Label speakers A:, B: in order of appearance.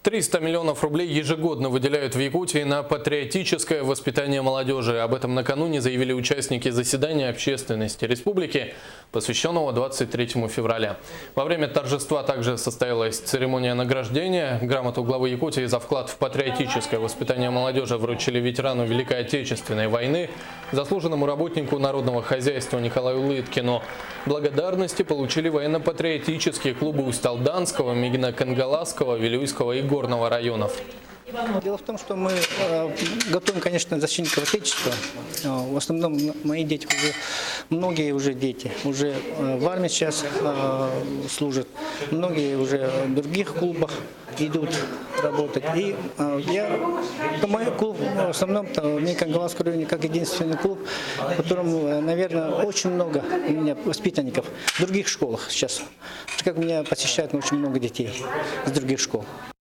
A: 300 миллионов рублей ежегодно выделяют в Якутии на патриотическое воспитание молодежи. Об этом накануне заявили участники заседания общественности республики, посвященного 23 февраля. Во время торжества также состоялась церемония награждения. Грамоту главы Якутии за вклад в патриотическое воспитание молодежи вручили ветерану Великой Отечественной войны, заслуженному работнику народного хозяйства Николаю Лыткину. Благодарности получили военно-патриотические клубы Усть-Алданского, Мигино-Кангаласского, Вилюйского и Горного районов.
B: Дело в том, что мы готовим, конечно, защитников Отечества. В основном мои дети, многие уже дети, уже в армии сейчас служат, многие уже в других клубах идут работать. И мой клуб, в основном, в Мигино-Кангаласском районе, как единственный клуб, в котором, наверное, очень много у меня воспитанников в других школах сейчас. Так как меня посещают очень много детей из других школ.